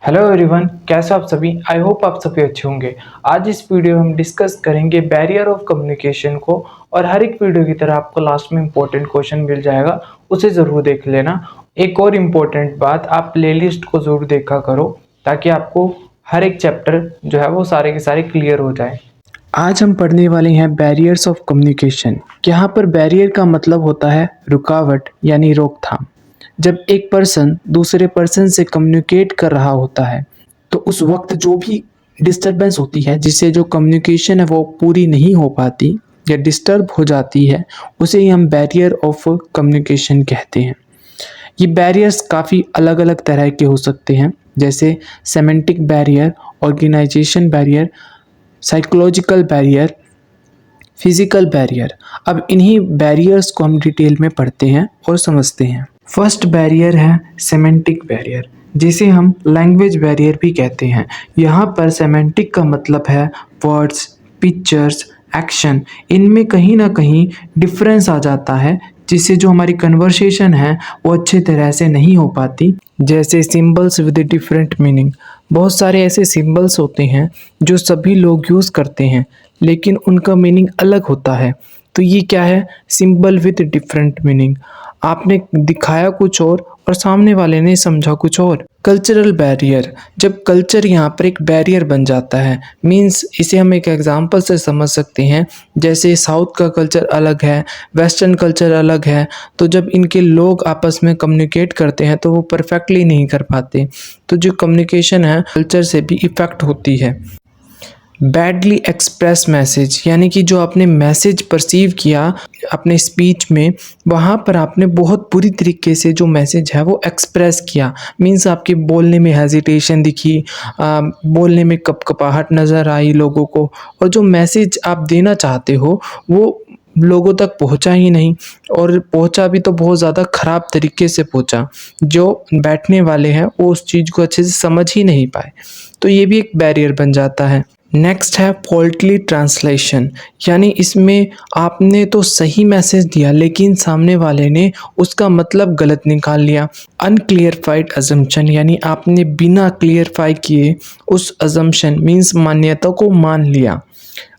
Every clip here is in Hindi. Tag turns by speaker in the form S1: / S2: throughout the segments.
S1: हेलो एवरीवन, कैसे हो आप सभी। आई होप आप सभी अच्छे होंगे। आज इस वीडियो में हम डिस्कस करेंगे बैरियर ऑफ कम्युनिकेशन को, और हर एक वीडियो की तरह आपको लास्ट में इंपॉर्टेंट क्वेश्चन मिल जाएगा, उसे ज़रूर देख लेना। एक और इम्पोर्टेंट बात, आप प्लेलिस्ट को ज़रूर देखा करो ताकि आपको हर एक चैप्टर जो है वो सारे के सारे क्लियर हो जाए। आज हम पढ़ने वाले हैं बैरियर्स ऑफ कम्युनिकेशन। यहाँ पर बैरियर का मतलब होता है रुकावट यानी रोकथाम। जब एक पर्सन दूसरे पर्सन से कम्युनिकेट कर रहा होता है तो उस वक्त जो भी डिस्टरबेंस होती है, जिससे जो कम्युनिकेशन है वो पूरी नहीं हो पाती या डिस्टर्ब हो जाती है, उसे ही हम बैरियर ऑफ कम्युनिकेशन कहते हैं। ये बैरियर्स काफ़ी अलग अलग तरह के हो सकते हैं, जैसे semantic barrier, organisation barrier, psychological barrier, physical barrier. अब इन्हीं बैरियर्स को हम डिटेल में पढ़ते हैं और समझते हैं। फर्स्ट बैरियर है सेमेंटिक बैरियर, जिसे हम लैंग्वेज बैरियर भी कहते हैं। यहाँ पर सेमेंटिक का मतलब है वर्ड्स, पिक्चर्स, एक्शन, इनमें कहीं ना कहीं डिफरेंस आ जाता है, जिससे जो हमारी कन्वर्सेशन है वो अच्छे तरह से नहीं हो पाती। जैसे सिंबल्स विद डिफरेंट मीनिंग। बहुत सारे ऐसे सिंबल्स होते हैं जो सभी लोग यूज़ करते हैं, लेकिन उनका मीनिंग अलग होता है। तो ये क्या है? Symbol with different meaning. आपने दिखाया कुछ और सामने वाले ने समझा कुछ और। कल्चरल बैरियर, जब कल्चर यहाँ पर एक बैरियर बन जाता है, मीन्स इसे हम एक एग्जांपल से समझ सकते हैं। जैसे साउथ का कल्चर अलग है, वेस्टर्न कल्चर अलग है, तो जब इनके लोग आपस में कम्युनिकेट करते हैं तो वो परफेक्टली नहीं कर पाते, तो जो कम्युनिकेशन है कल्चर से भी इफ़ेक्ट होती है। बैडली एक्सप्रेस मैसेज, यानी कि जो आपने मैसेज परसीव किया अपने स्पीच में, वहाँ पर आपने बहुत बुरी तरीके से जो मैसेज है वो एक्सप्रेस किया। मीन्स आपके बोलने में हेजिटेशन दिखी, बोलने में कपकपाहट नज़र आई लोगों को, और जो मैसेज आप देना चाहते हो वो लोगों तक पहुंचा ही नहीं, और पहुंचा भी तो बहुत ज़्यादा ख़राब तरीके से पहुंचा। जो बैठने वाले हैं वो उस चीज़ को अच्छे से समझ ही नहीं पाए, तो ये भी एक बैरियर बन जाता है। नेक्स्ट है फॉल्टली ट्रांसलेशन, यानी इसमें आपने तो सही मैसेज दिया लेकिन सामने वाले ने उसका मतलब गलत निकाल लिया। अनक्लियरफाइड अजम्पशन, यानी आपने बिना क्लियरफाई किए उस अजम्पशन मीन्स मान्यता को मान लिया।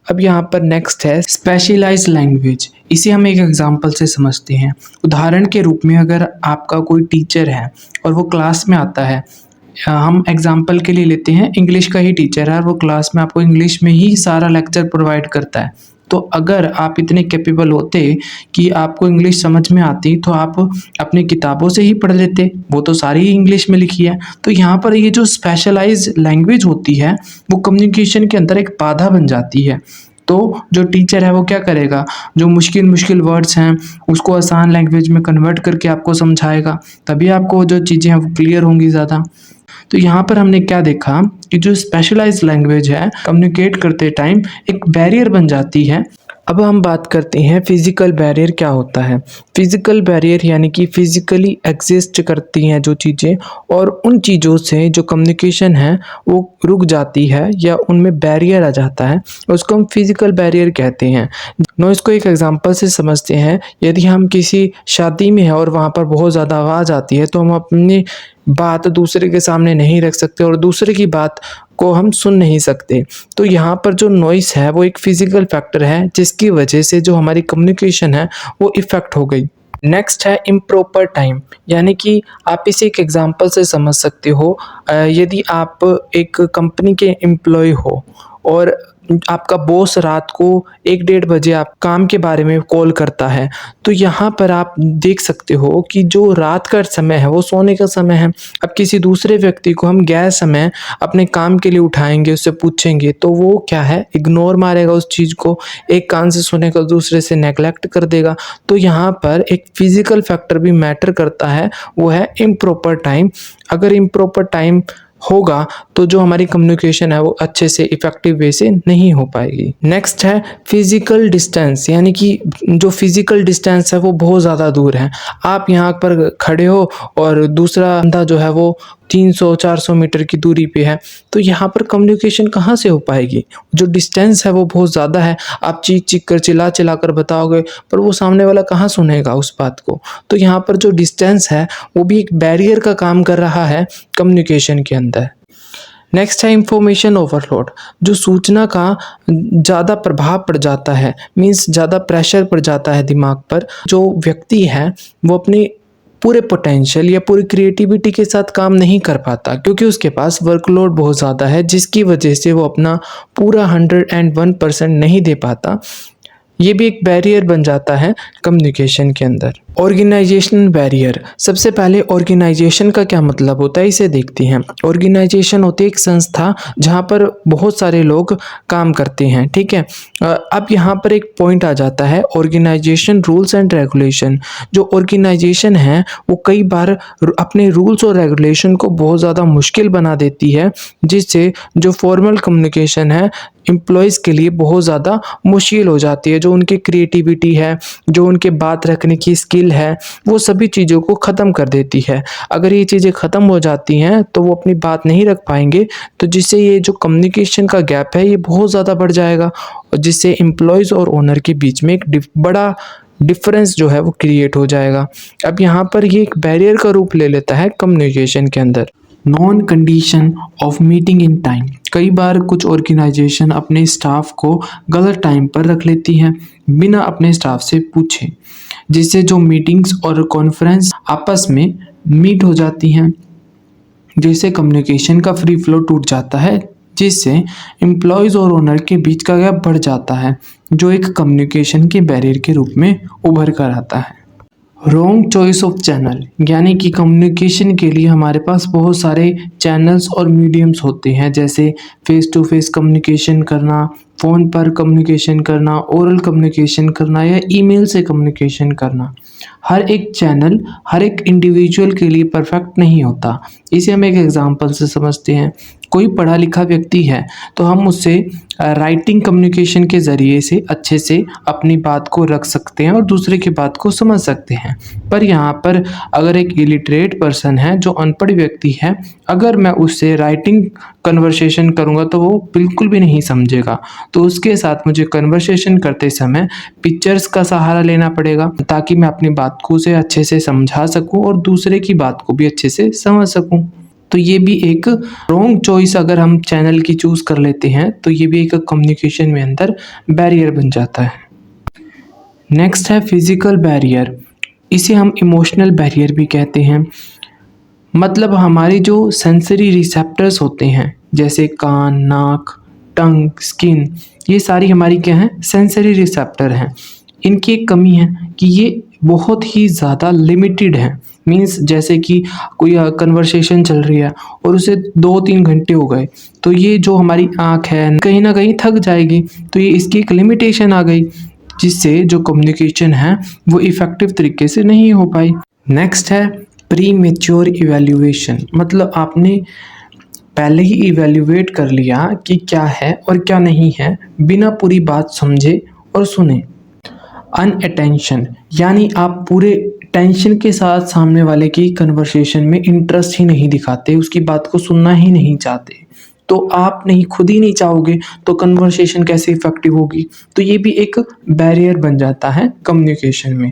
S1: अब यहाँ पर नेक्स्ट है स्पेशलाइज्ड लैंग्वेज। इसे हम एक एग्जांपल से समझते हैं। उदाहरण के रूप में, अगर आपका कोई टीचर है और वो क्लास में आता है, हम एग्जाम्पल के लिए लेते हैं इंग्लिश का ही टीचर है और वो क्लास में आपको इंग्लिश में ही सारा लेक्चर प्रोवाइड करता है। तो अगर आप इतने कैपेबल होते कि आपको इंग्लिश समझ में आती, तो आप अपनी किताबों से ही पढ़ लेते, वो तो सारी ही इंग्लिश में लिखी है। तो यहाँ पर ये जो स्पेशलाइज्ड लैंग्वेज होती है वो कम्युनिकेशन के अंदर एक बाधा बन जाती है। तो जो टीचर है वो क्या करेगा, जो मुश्किल मुश्किल वर्ड्स हैं उसको आसान लैंग्वेज में कन्वर्ट करके आपको समझाएगा, तभी आपको जो चीज़ें हैं वो क्लियर होंगी ज़्यादा। तो यहाँ पर हमने क्या देखा कि जो स्पेशलाइज्ड लैंग्वेज है कम्युनिकेट करते टाइम एक बैरियर बन जाती है। अब हम बात करते हैं फिजिकल बैरियर क्या होता है। फिजिकल बैरियर यानी कि फिजिकली एग्जिस्ट करती हैं जो चीज़ें, और उन चीज़ों से जो कम्युनिकेशन है वो रुक जाती है या उनमें बैरियर आ जाता है, उसको हम फिजिकल बैरियर कहते हैं। नो, इसको एक एग्जांपल से समझते हैं। यदि हम किसी शादी में हैं और वहाँ पर बहुत ज़्यादा आवाज़ आती है, तो हम अपनी बात दूसरे के सामने नहीं रख सकते और दूसरे की बात को हम सुन नहीं सकते। तो यहाँ पर जो नॉइस है वो एक फिजिकल फैक्टर है, जिसकी वजह से जो हमारी कम्युनिकेशन है वो इफ़ेक्ट हो गई। नेक्स्ट है इम्प्रॉपर टाइम, यानी कि आप इसे एक एग्जांपल से समझ सकते हो। यदि आप एक कंपनी के एम्प्लॉय हो और आपका बॉस रात को 1-1:30 बजे आप काम के बारे में कॉल करता है, तो यहाँ पर आप देख सकते हो कि जो रात का समय है वो सोने का समय है। अब किसी दूसरे व्यक्ति को हम गैर समय अपने काम के लिए उठाएंगे, उससे पूछेंगे, तो वो क्या है, इग्नोर मारेगा उस चीज़ को, एक कान से सुनेगा दूसरे से नेगलेक्ट कर देगा। तो यहाँ पर एक फिजिकल फैक्टर भी मैटर करता है, वो है इम्प्रॉपर टाइम। अगर इम्प्रॉपर टाइम होगा तो जो हमारी कम्युनिकेशन है वो अच्छे से इफ़ेक्टिव वे से नहीं हो पाएगी। नेक्स्ट है फिजिकल डिस्टेंस, यानी कि जो फिजिकल डिस्टेंस है वो बहुत ज़्यादा दूर है। आप यहाँ पर खड़े हो और दूसरा बंदा जो है वो 300-400 मीटर की दूरी पे है, तो यहाँ पर कम्युनिकेशन कहाँ से हो पाएगी? जो डिस्टेंस है वो बहुत ज़्यादा है। आप चीख चीख कर चिल्ला चिल्ला कर बताओगे, पर वो सामने वाला कहाँ सुनेगा उस बात को? तो यहाँ पर जो डिस्टेंस है वो भी एक बैरियर का काम कर रहा है कम्युनिकेशन के अंदर। नेक्स्ट है इंफॉर्मेशन ओवरलोड, जो सूचना का ज़्यादा प्रभाव पड़ जाता है, मीन्स ज़्यादा प्रेशर पड़ जाता है दिमाग पर। जो व्यक्ति है वो अपने पूरे पोटेंशियल या पूरी क्रिएटिविटी के साथ काम नहीं कर पाता, क्योंकि उसके पास वर्कलोड बहुत ज़्यादा है, जिसकी वजह से वो अपना पूरा 101% नहीं दे पाता। ये भी एक बैरियर बन जाता है कम्युनिकेशन के अंदर। ऑर्गेनाइजेशनल बैरियर, सबसे पहले ऑर्गेनाइजेशन का क्या मतलब होता है इसे देखते हैं। ऑर्गेनाइजेशन होती है एक संस्था जहाँ पर बहुत सारे लोग काम करते हैं, ठीक है। अब यहाँ पर एक पॉइंट आ जाता है ऑर्गेनाइजेशन रूल्स एंड रेगुलेशन। जो ऑर्गेनाइजेशन है वो कई बार अपने रूल्स और रेगुलेशन को बहुत ज़्यादा मुश्किल बना देती है, जिससे जो फॉर्मल कम्युनिकेशन है एम्प्लॉयज़ के लिए बहुत ज़्यादा मुश्किल हो जाती है। जो उनकी क्रिएटिविटी है, जो उनके बात रखने की स्किल है, वो सभी चीज़ों को ख़त्म कर देती है। अगर ये चीज़ें ख़त्म हो जाती हैं तो वो अपनी बात नहीं रख पाएंगे, तो जिससे ये जो कम्युनिकेशन का गैप है ये बहुत ज़्यादा बढ़ जाएगा, और जिससे एम्प्लॉयज़ और ओनर के बीच में एक बड़ा डिफरेंस जो है वो क्रिएट हो जाएगा। अब यहाँ पर ये एक बैरियर का रूप ले लेता है कम्युनिकेशन के अंदर। Non condition of meeting in time, कई बार कुछ ऑर्गेनाइजेशन अपने स्टाफ को गलत टाइम पर रख लेती हैं बिना अपने स्टाफ से पूछे, जिससे जो मीटिंग्स और कॉन्फ्रेंस आपस में मीट हो जाती हैं, जिससे कम्युनिकेशन का फ्री फ्लो टूट जाता है, जिससे एम्प्लॉयज़ और ओनर के बीच का गैप बढ़ जाता है, जो एक कम्युनिकेशन के बैरियर के रूप में उभर कर आता है। रॉन्ग चॉइस ऑफ चैनल, यानी कि कम्युनिकेशन के लिए हमारे पास बहुत सारे चैनल्स और मीडियम्स होते हैं, जैसे फेस टू फेस कम्युनिकेशन करना, फ़ोन पर कम्युनिकेशन करना, ओरल कम्युनिकेशन करना या ईमेल से कम्युनिकेशन करना। हर एक चैनल हर एक इंडिविजुअल के लिए परफेक्ट नहीं होता। इसे हम एक एग्जांपल से समझते हैं। कोई पढ़ा लिखा व्यक्ति है तो हम उससे राइटिंग कम्युनिकेशन के ज़रिए से अच्छे से अपनी बात को रख सकते हैं और दूसरे की बात को समझ सकते हैं। पर यहाँ पर अगर एक इलिटरेट पर्सन है, जो अनपढ़ व्यक्ति है, अगर मैं उससे राइटिंग कन्वर्सेशन करूँगा तो वो बिल्कुल भी नहीं समझेगा। तो उसके साथ मुझे कन्वर्सेशन करते समय पिक्चर्स का सहारा लेना पड़ेगा, ताकि मैं अपनी बात को उसे अच्छे से समझा सकूँ और दूसरे की बात को भी अच्छे से समझ सकूँ। तो ये भी एक रॉन्ग चॉइस अगर हम चैनल की चूज़ कर लेते हैं तो ये भी एक कम्युनिकेशन में अंदर बैरियर बन जाता है। नेक्स्ट है फिजिकल बैरियर, इसे हम इमोशनल बैरियर भी कहते हैं। मतलब हमारी जो सेंसरी रिसेप्टर्स होते हैं, जैसे कान, नाक, टंग, स्किन, ये सारी हमारी क्या हैं, सेंसरी रिसेप्टर हैं। इनकी एक कमी है कि ये बहुत ही ज़्यादा लिमिटेड है। मीन्स जैसे कि कोई कन्वर्सेशन चल रही है और उसे 2-3 घंटे हो गए, तो ये जो हमारी आँख है कहीं ना कहीं थक जाएगी। तो ये इसकी एक लिमिटेशन आ गई, जिससे जो कम्युनिकेशन है वो इफ़ेक्टिव तरीके से नहीं हो पाई। नेक्स्ट है प्री मैच्योर इवैल्यूएशन, मतलब आपने पहले ही इवैल्यूएट कर लिया कि क्या है और क्या नहीं है, बिना पूरी बात समझे और सुने। अनअटेंशन, यानी आप पूरे टेंशन के साथ सामने वाले की कन्वर्सेशन में इंटरेस्ट ही नहीं दिखाते, उसकी बात को सुनना ही नहीं चाहते। तो आप नहीं, खुद ही नहीं चाहोगे तो कन्वर्सेशन कैसे इफेक्टिव होगी। तो ये भी एक बैरियर बन जाता है कम्युनिकेशन में।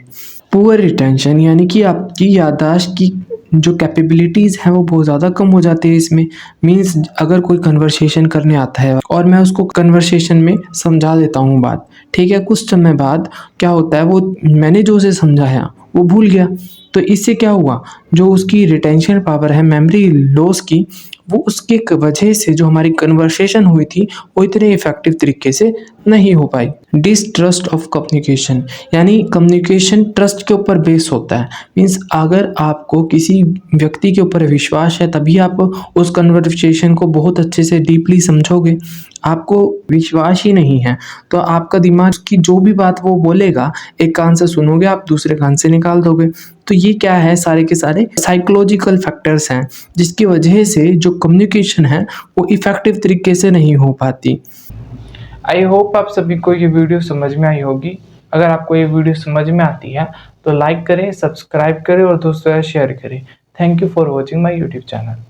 S1: पुअर रिटेंशन, यानी कि आपकी याददाश्त की जो कैपेबिलिटीज़ हैं वो बहुत ज़्यादा कम हो जाती है इसमें। मीन्स अगर कोई कन्वर्सेशन करने आता है और मैं उसको कन्वर्सेशन में समझा देता हूँ बात, ठीक है, कुछ समय बाद क्या होता है, वो मैंने जो उसे समझाया वो भूल गया। तो इससे क्या हुआ, जो उसकी रिटेंशन पावर है, मेमोरी लॉस की, वो उसके वजह से जो हमारी कन्वर्सेशन हुई थी वो इतने इफेक्टिव तरीके से नहीं हो पाई। डिसट्रस्ट ऑफ कम्युनिकेशन, यानी कम्युनिकेशन ट्रस्ट के ऊपर बेस होता है। मीन्स अगर आपको किसी व्यक्ति के ऊपर विश्वास है तभी आप उस कन्वर्सेशन को बहुत अच्छे से डीपली समझोगे। आपको विश्वास ही नहीं है तो आपका दिमाग की जो भी बात वो बोलेगा एक कान से सुनोगे, आप दूसरे कान से निकाल दोगे। तो ये क्या है, सारे के सारे साइकोलॉजिकल फैक्टर्स हैं, जिसकी वजह से जो कम्युनिकेशन है वो इफ़ेक्टिव तरीके से नहीं हो पाती। आई होप आप सभी को ये वीडियो समझ में आई होगी। अगर आपको ये वीडियो समझ में आती है तो लाइक करें, सब्सक्राइब करें और दोस्तों शेयर करें। Thank you for watching my YouTube channel.